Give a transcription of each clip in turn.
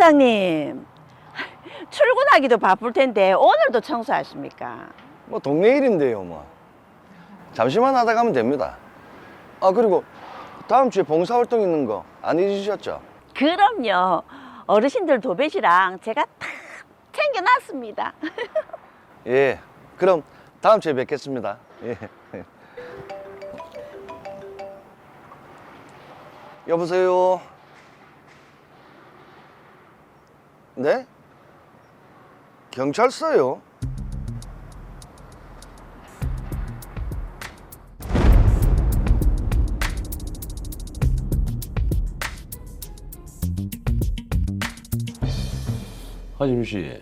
사장님, 출근하기도 바쁠 텐데 오늘도 청소하십니까? 뭐 동네 일인데요, 뭐. 잠시만 하다 가면 됩니다. 아, 그리고 다음 주에 봉사활동 있는 거 안 잊으셨죠? 그럼요. 어르신들 도배지랑 제가 다 챙겨놨습니다. 예, 그럼 다음 주에 뵙겠습니다. 예. 여보세요? 네? 경찰서요? 하진우 씨,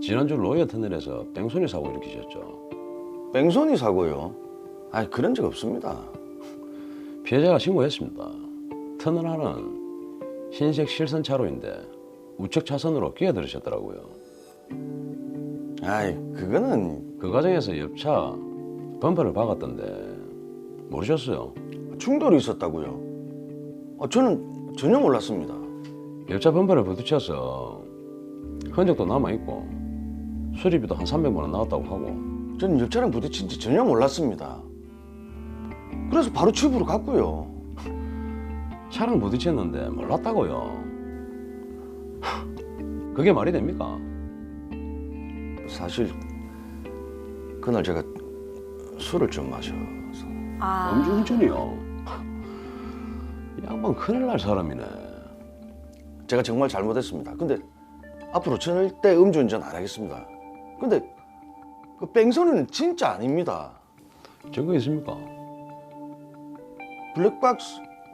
지난주 로이어 터널에서 뺑소니 사고 일으키셨죠? 뺑소니 사고요? 아니, 그런 적 없습니다. 피해자가 신고했습니다. 터널 안은 흰색 실선 차로인데 우측 차선으로 끼어들으셨더라고요. 아이, 그거는 그 과정에서 옆차 범퍼를 박았던데 모르셨어요? 충돌이 있었다고요. 저는 전혀 몰랐습니다. 옆차 범퍼를 부딪혀서 흔적도 남아있고 수리비도 한 300만 원 나왔다고 하고. 저는 옆차랑 부딪힌 지 전혀 몰랐습니다. 그래서 바로 집으로 갔고요. 차랑 부딪혔는데 몰랐다고요? 그게 말이 됩니까? 사실 그날 제가 술을 좀 마셔서. 음주운전이요? 이 양반 큰일 날 사람이네. 제가 정말 잘못했습니다. 근데 앞으로 절대 음주운전 안 하겠습니다. 근데 그 뺑소니는 진짜 아닙니다. 증거 있습니까?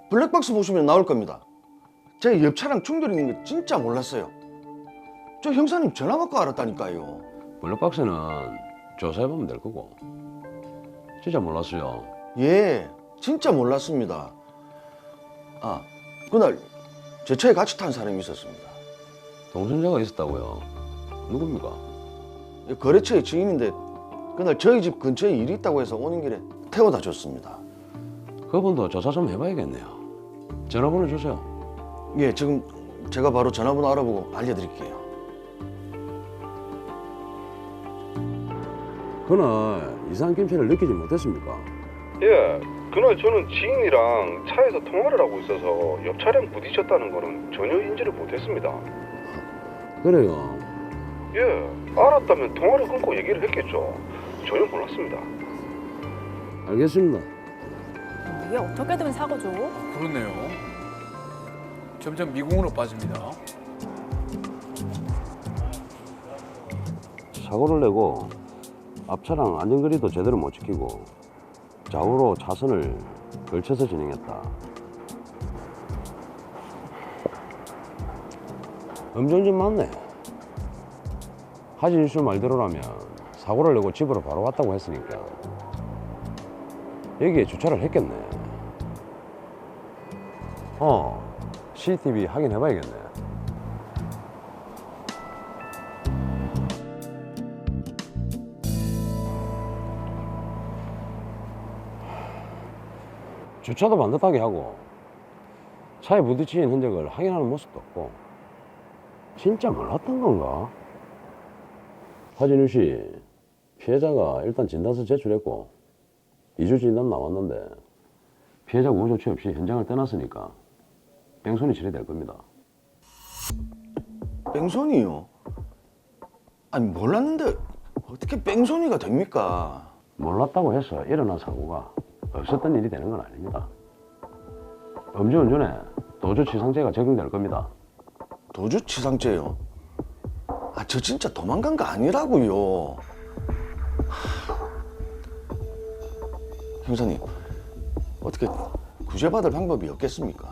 블랙박스 보시면 나올 겁니다. 제가 옆차랑 충돌이 있는 거 진짜 몰랐어요. 저 형사님 전화 받고 알았다니까요. 블랙박스는 조사해보면 될 거고. 진짜 몰랐어요. 예, 진짜 몰랐습니다. 아, 그날 제 차에 같이 탄 사람이 있었습니다. 동선자가 있었다고요? 누굽니까? 거래처의 지인인데 그날 저희 집 근처에 일이 있다고 해서 오는 길에 태워다 줬습니다. 그분도 조사 좀 해봐야겠네요. 전화번호 주세요. 예, 지금 제가 바로 전화번호 알아보고 알려드릴게요. 그날 이상한 김치를 느끼지 못했습니까? 예, 그날 저는 지인이랑 차에서 통화를 하고 있어서 옆 차량 부딪혔다는 거는 전혀 인지를 못했습니다. 그래요. 예, 알았다면 통화를 끊고 얘기를 했겠죠. 전혀 몰랐습니다. 알겠습니다. 이게 어떻게 되면 사고죠? 그렇네요. 점점 미궁으로 빠집니다. 사고를 내고 앞차랑 안전거리도 제대로 못 지키고 좌우로 차선을 걸쳐서 진행했다. 음주운전 맞네. 하진우 씨 말대로라면 사고를 내고 집으로 바로 왔다고 했으니까 여기에 주차를 했겠네. CCTV 확인해봐야겠네. 주차도 반듯하게 하고 차에 부딪힌 흔적을 확인하는 모습도 없고 진짜 몰랐던 건가? 하진우 씨, 피해자가 일단 진단서 제출했고 2주 진단 나왔는데 피해자 우호 조치 없이 현장을 떠났으니까 뺑소니 처리될 겁니다. 뺑소니요? 아니, 몰랐는데 어떻게 뺑소니가 됩니까? 몰랐다고 해서 일어난 사고가 없었던 일이 되는 건 아닙니다. 음주운전에 도주치상죄가 적용될 겁니다. 도주치상죄요? 아, 저 진짜 도망간 거 아니라고요. 형사님, 어떻게 구제받을 방법이 없겠습니까?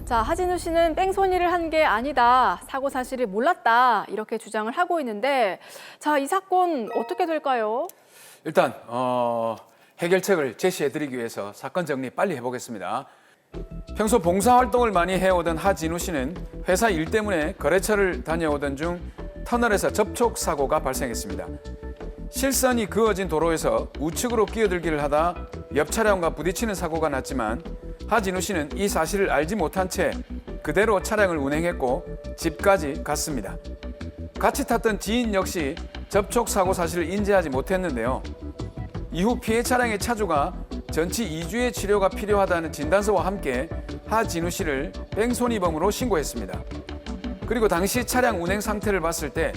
자, 하진우 씨는 뺑소니를 한 게 아니다, 사고 사실을 몰랐다 이렇게 주장을 하고 있는데, 자, 이 사건 어떻게 될까요? 일단 해결책을 제시해드리기 위해서 사건 정리 빨리 해보겠습니다. 평소 봉사활동을 많이 해오던 하진우 씨는 회사 일 때문에 거래처를 다녀오던 중 터널에서 접촉사고가 발생했습니다. 실선이 그어진 도로에서 우측으로 끼어들기를 하다 옆 차량과 부딪히는 사고가 났지만 하진우 씨는 이 사실을 알지 못한 채 그대로 차량을 운행했고 집까지 갔습니다. 같이 탔던 지인 역시 접촉 사고 사실을 인지하지 못했는데요. 이후 피해 차량의 차주가 전치 2주의 치료가 필요하다는 진단서와 함께 하진우 씨를 뺑소니범으로 신고했습니다. 그리고 당시 차량 운행 상태를 봤을 때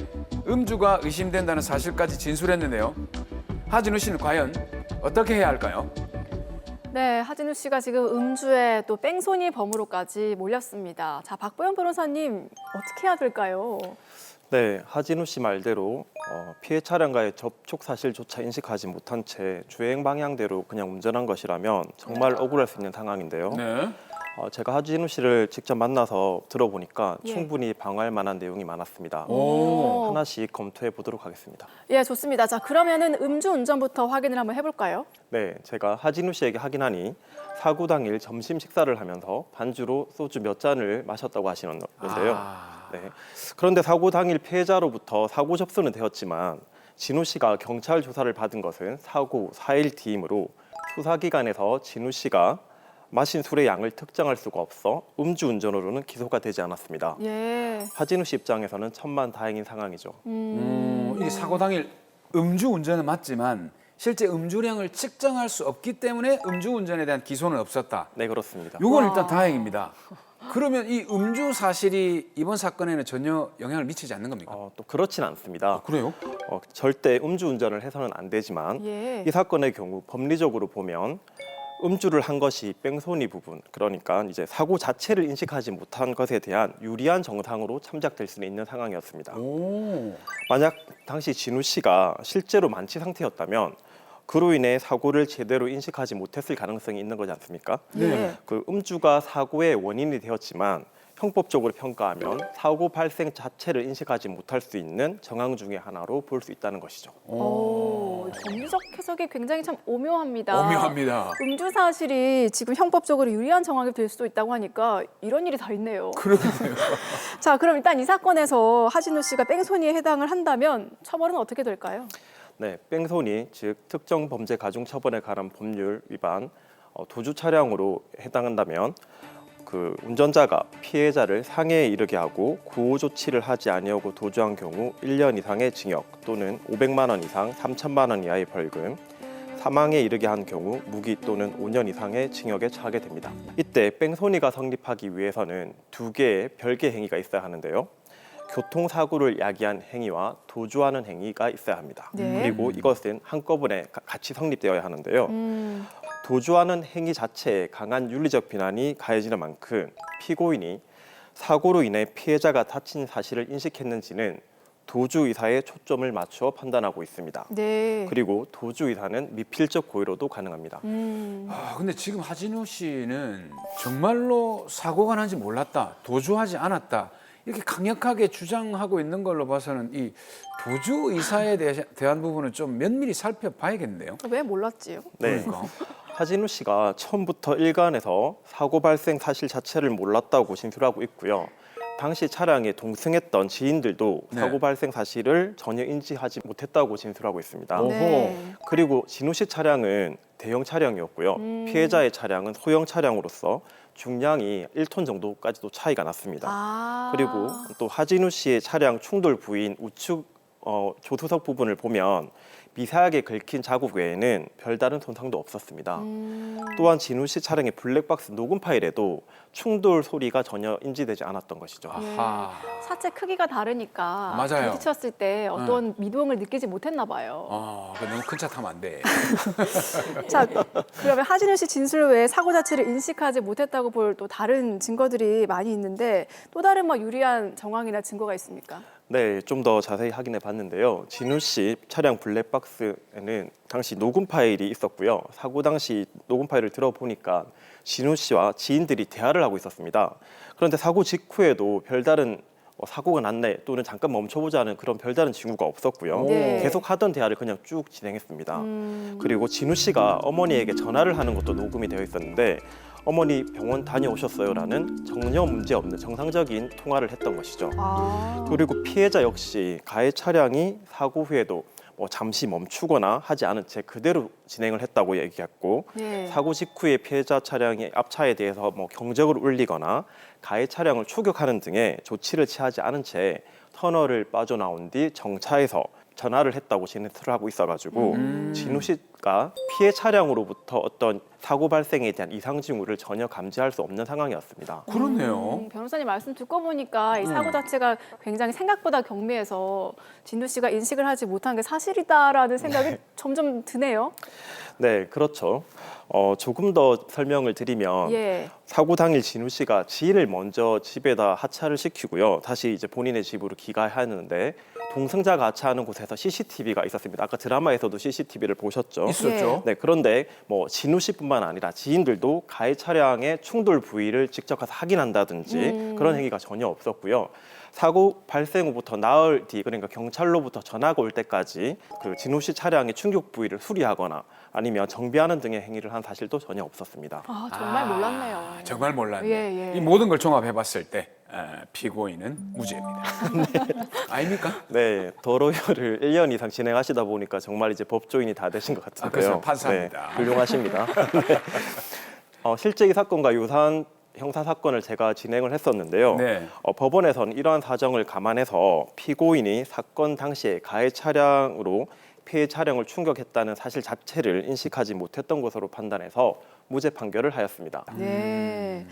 음주가 의심된다는 사실까지 진술했는데요. 하진우 씨는 과연 어떻게 해야 할까요? 네, 하진우 씨가 지금 음주에 또 뺑소니 범으로까지 몰렸습니다. 자, 박보영 변호사님 어떻게 해야 될까요? 네, 하진우 씨 말대로 피해 차량과의 접촉 사실조차 인식하지 못한 채 주행 방향대로 그냥 운전한 것이라면 정말 억울할 수 있는 상황인데요. 네. 제가 하진우 씨를 직접 만나서 들어보니까 예. 충분히 방어할 만한 내용이 많았습니다. 오. 하나씩 검토해 보도록 하겠습니다. 예, 좋습니다. 자, 그러면은 음주운전부터 확인을 한번 해볼까요? 네, 제가 하진우 씨에게 확인하니 사고 당일 점심 식사를 하면서 반주로 소주 몇 잔을 마셨다고 하시는데요. 네. 그런데 사고 당일 피해자로부터 사고 접수는 되었지만 진우 씨가 경찰 조사를 받은 것은 사고 4일 뒤이므로 수사기관에서 진우 씨가 마신 술의 양을 특정할 수가 없어 음주운전으로는 기소가 되지 않았습니다. 예. 하진우 씨 입장에서는 천만다행인 상황이죠. 이 사고 당일 음주운전은 맞지만 실제 음주량을 측정할 수 없기 때문에 음주운전에 대한 기소는 없었다. 네, 그렇습니다. 이건 일단 다행입니다. 그러면 이 음주 사실이 이번 사건에는 전혀 영향을 미치지 않는 겁니까? 또 그렇진 않습니다. 그래요? 절대 음주운전을 해서는 안 되지만 예. 이 사건의 경우 법리적으로 보면 음주를 한 것이 뺑소니 부분, 그러니까 이제 사고 자체를 인식하지 못한 것에 대한 유리한 정상으로 참작될 수는 있는 상황이었습니다. 오. 만약 당시 진우 씨가 실제로 만취 상태였다면 그로 인해 사고를 제대로 인식하지 못했을 가능성이 있는 거지 않습니까? 예. 그 음주가 사고의 원인이 되었지만 형법적으로 평가하면 사고 발생 자체를 인식하지 못할 수 있는 정황 중에 하나로 볼 수 있다는 것이죠. 오, 법리적 해석이 굉장히 참 오묘합니다. 오묘합니다. 음주 사실이 지금 형법적으로 유리한 정황이 될 수도 있다고 하니까 이런 일이 다 있네요. 그러네요. 자, 그럼 일단 이 사건에서 하진우 씨가 뺑소니에 해당을 한다면 처벌은 어떻게 될까요? 네, 뺑소니 즉 특정 범죄 가중 처벌에 관한 법률 위반 도주 차량으로 해당한다면 그 운전자가 피해자를 상해에 이르게 하고 구호 조치를 하지 아니하고 도주한 경우 1년 이상의 징역 또는 500만 원 이상 3천만 원 이하의 벌금, 사망에 이르게 한 경우 무기 또는 5년 이상의 징역에 처하게 됩니다. 이때 뺑소니가 성립하기 위해서는 두 개의 별개 행위가 있어야 하는데요. 교통사고를 야기한 행위와 도주하는 행위가 있어야 합니다. 네. 그리고 이것은 한꺼번에 같이 성립되어야 하는데요. 도주하는 행위 자체에 강한 윤리적 비난이 가해지는 만큼 피고인이 사고로 인해 피해자가 다친 사실을 인식했는지는 도주 의사에 초점을 맞추어 판단하고 있습니다. 네. 그리고 도주 의사는 미필적 고의로도 가능합니다. 근데 지금 하진우 씨는 정말로 사고가 난지 몰랐다, 도주하지 않았다 이렇게 강력하게 주장하고 있는 걸로 봐서는 이 도주 의사에 대한 부분은 좀 면밀히 살펴봐야겠는데요. 왜 몰랐지요? 네. 그러니까. 하진우 씨가 처음부터 일관해서 사고 발생 사실 자체를 몰랐다고 진술하고 있고요. 당시 차량에 동승했던 지인들도 네. 사고 발생 사실을 전혀 인지하지 못했다고 진술하고 있습니다. 네. 그리고 진우 씨 차량은 대형 차량이었고요. 피해자의 차량은 소형 차량으로서 중량이 1톤 정도까지도 차이가 났습니다. 아. 그리고 또 하진우 씨의 차량 충돌 부위인 우측 조수석 부분을 보면 미세하게 긁힌 자국 외에는 별다른 손상도 없었습니다. 또한 진우 씨 차량의 블랙박스 녹음 파일에도 충돌 소리가 전혀 인지되지 않았던 것이죠. 아하. 사체 크기가 다르니까 맞아요. 부딪혔을 때 어떤 미동을 느끼지 못했나 봐요. 너무 큰 차 타면 안 돼. 자, 그러면 하진우 씨 진술 외에 사고 자체를 인식하지 못했다고 볼 또 다른 증거들이 많이 있는데 또 다른 뭐 유리한 정황이나 증거가 있습니까? 네, 좀 더 자세히 확인해 봤는데요. 진우 씨 차량 블랙박스에는 당시 녹음 파일이 있었고요. 사고 당시 녹음 파일을 들어보니까 진우 씨와 지인들이 대화를 하고 있었습니다. 그런데 사고 직후에도 별다른 사고가 났네 또는 잠깐 멈춰보자는 그런 별다른 징후가 없었고요. 네. 계속 하던 대화를 그냥 쭉 진행했습니다. 그리고 진우 씨가 어머니에게 전화를 하는 것도 녹음이 되어 있었는데 어머니 병원 다녀오셨어요라는 전혀 문제없는 정상적인 통화를 했던 것이죠. 아. 그리고 피해자 역시 가해 차량이 사고 후에도 뭐 잠시 멈추거나 하지 않은 채 그대로 진행을 했다고 얘기했고 예. 사고 직후에 피해자 차량의 앞차에 대해서 뭐 경적을 울리거나 가해 차량을 추격하는 등의 조치를 취하지 않은 채 터널을 빠져나온 뒤 정차해서 전화를 했다고 진술을 하고 있어가지고 진우 씨가 피해 차량으로부터 어떤 사고 발생에 대한 이상 징후를 전혀 감지할 수 없는 상황이었습니다. 그렇네요. 변호사님 말씀 듣고 보니까 이 사고 자체가 굉장히 생각보다 경미해서 진두 씨가 인식을 하지 못한 게 사실이다라는 생각이 점점 드네요. 네, 그렇죠. 조금 더 설명을 드리면 예. 사고 당일 진우 씨가 지인을 먼저 집에다 하차를 시키고요. 다시 이제 본인의 집으로 귀가하는데 동승자가 하차하는 곳에서 CCTV가 있었습니다. 아까 드라마에서도 CCTV를 보셨죠? 있었죠. 네, 그런데 뭐 진우 씨뿐만 아니라 지인들도 가해 차량의 충돌 부위를 직접 가서 확인한다든지 그런 행위가 전혀 없었고요. 사고 발생 후부터 나흘 뒤, 그러니까 경찰로부터 전화가 올 때까지 그 진우 씨 차량의 충격 부위를 수리하거나 아니면 정비하는 등의 행위를 한 사실도 전혀 없었습니다. 아, 정말 몰랐네요. 정말 몰랐네. 예, 예. 이 모든 걸 종합해봤을 때 피고인은 무죄입니다. 아닙니까? 네, 도로회를 1년 이상 진행하시다 보니까 정말 이제 법조인이 다 되신 것 같은데요. 그래서 판사입니다. 네, 훌륭하십니다. 네. 실제 이 사건과 유사한 형사 사건을 제가 진행을 했었는데요. 네. 법원에서는 이러한 사정을 감안해서 피고인이 사건 당시에 가해 차량으로 피해 차량을 충격했다는 사실 자체를 인식하지 못했던 것으로 판단해서 무죄 판결을 하였습니다. 네.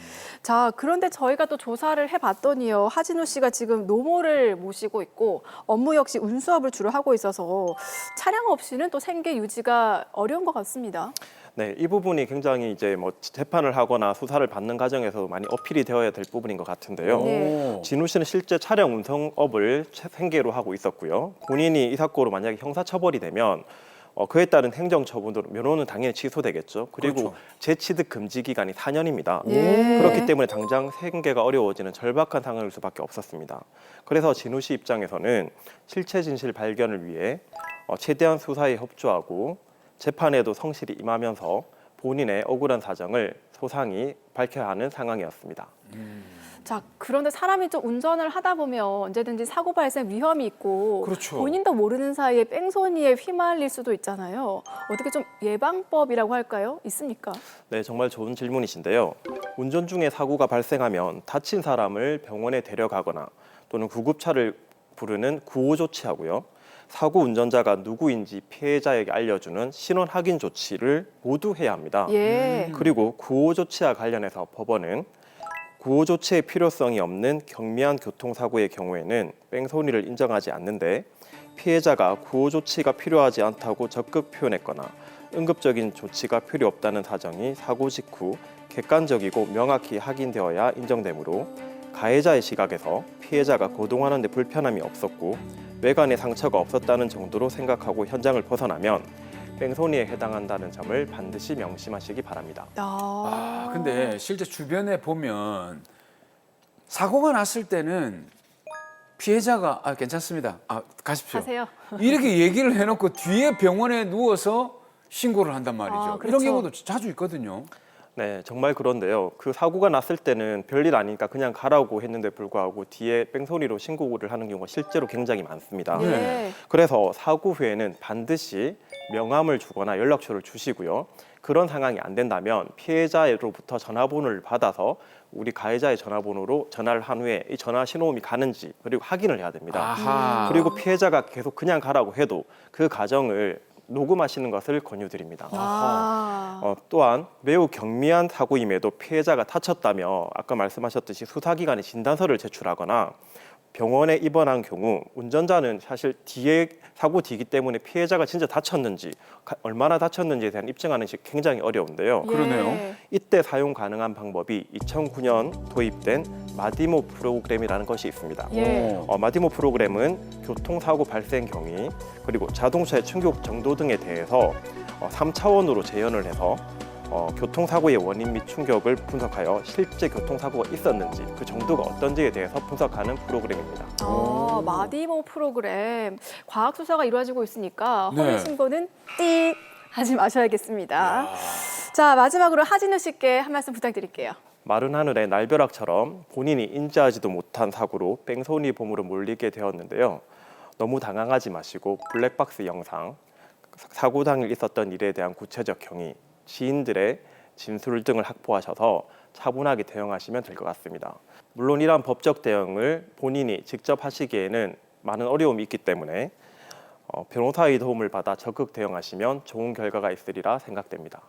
자, 그런데 저희가 또 조사를 해봤더니요. 하진우 씨가 지금 노모를 모시고 있고 업무 역시 운수업을 주로 하고 있어서 차량 없이는 또 생계 유지가 어려운 것 같습니다. 네, 이 부분이 굉장히 이제 뭐 재판을 하거나 수사를 받는 과정에서 많이 어필이 되어야 될 부분인 것 같은데요. 네. 진우 씨는 실제 차량 운송업을 생계로 하고 있었고요. 본인이 이 사건으로 만약에 형사처벌이 되면 그에 따른 행정처분으로 면허는 당연히 취소되겠죠. 그리고 그렇죠. 재취득 금지 기간이 4년입니다. 예. 그렇기 때문에 당장 생계가 어려워지는 절박한 상황일 수밖에 없었습니다. 그래서 진우 씨 입장에서는 실체 진실 발견을 위해 최대한 수사에 협조하고 재판에도 성실히 임하면서 본인의 억울한 사정을 소상히 밝혀야 하는 상황이었습니다. 자, 그런데 사람이 좀 운전을 하다 보면 언제든지 사고 발생 위험이 있고 그렇죠. 본인도 모르는 사이에 뺑소니에 휘말릴 수도 있잖아요. 어떻게 좀 예방법이라고 할까요? 있습니까? 네, 정말 좋은 질문이신데요. 운전 중에 사고가 발생하면 다친 사람을 병원에 데려가거나 또는 구급차를 부르는 구호 조치하고요. 사고 운전자가 누구인지 피해자에게 알려주는 신원 확인 조치를 모두 해야 합니다. 예. 그리고 구호 조치와 관련해서 법원은 구호 조치의 필요성이 없는 경미한 교통사고의 경우에는 뺑소니를 인정하지 않는데 피해자가 구호 조치가 필요하지 않다고 적극 표현했거나 응급적인 조치가 필요 없다는 사정이 사고 직후 객관적이고 명확히 확인되어야 인정되므로 가해자의 시각에서 피해자가 거동하는 데 불편함이 없었고 외관에 상처가 없었다는 정도로 생각하고 현장을 벗어나면 뺑소니에 해당한다는 점을 반드시 명심하시기 바랍니다. 근데 실제 주변에 보면 사고가 났을 때는 피해자가 괜찮습니다. 가십시오. 가세요. 이렇게 얘기를 해놓고 뒤에 병원에 누워서 신고를 한단 말이죠. 그렇죠. 이런 경우도 자주 있거든요. 네, 정말 그런데요. 그 사고가 났을 때는 별일 아니니까 그냥 가라고 했는데 불구하고 뒤에 뺑소니로 신고를 하는 경우가 실제로 굉장히 많습니다. 예. 그래서 사고 후에는 반드시 명함을 주거나 연락처를 주시고요. 그런 상황이 안 된다면 피해자로부터 전화번호를 받아서 우리 가해자의 전화번호로 전화를 한 후에 이 전화 신호음이 가는지 그리고 확인을 해야 됩니다. 아하. 그리고 피해자가 계속 그냥 가라고 해도 그 과정을 녹음하시는 것을 권유드립니다. 또한 매우 경미한 사고임에도 피해자가 다쳤다며 아까 말씀하셨듯이 수사기관에 진단서를 제출하거나 병원에 입원한 경우 운전자는 사실 뒤에 사고 뒤기 때문에 피해자가 진짜 다쳤는지 얼마나 다쳤는지에 대한 입증하는 것이 굉장히 어려운데요. 그러네요. 이때 사용 가능한 방법이 2009년 도입된 마디모 프로그램이라는 것이 있습니다. 예. 마디모 프로그램은 교통사고 발생 경위 그리고 자동차의 충격 정도 등에 대해서 3차원으로 재현을 해서 교통사고의 원인 및 충격을 분석하여 실제 교통사고가 있었는지 그 정도가 어떤지에 대해서 분석하는 프로그램입니다. 마디모 프로그램 과학 수사가 이루어지고 있으니까 네. 허위 신고는 띠 하지 마셔야겠습니다. 자, 마지막으로 하진우 씨께 한 말씀 부탁드릴게요. 마른 하늘의 날벼락처럼 본인이 인지하지도 못한 사고로 뺑소니 봄으로 몰리게 되었는데요. 너무 당황하지 마시고 블랙박스 영상, 사고 당일 있었던 일에 대한 구체적 경위, 지인들의 진술 등을 확보하셔서 차분하게 대응하시면 될 것 같습니다. 물론 이러한 법적 대응을 본인이 직접 하시기에는 많은 어려움이 있기 때문에 변호사의 도움을 받아 적극 대응하시면 좋은 결과가 있으리라 생각됩니다.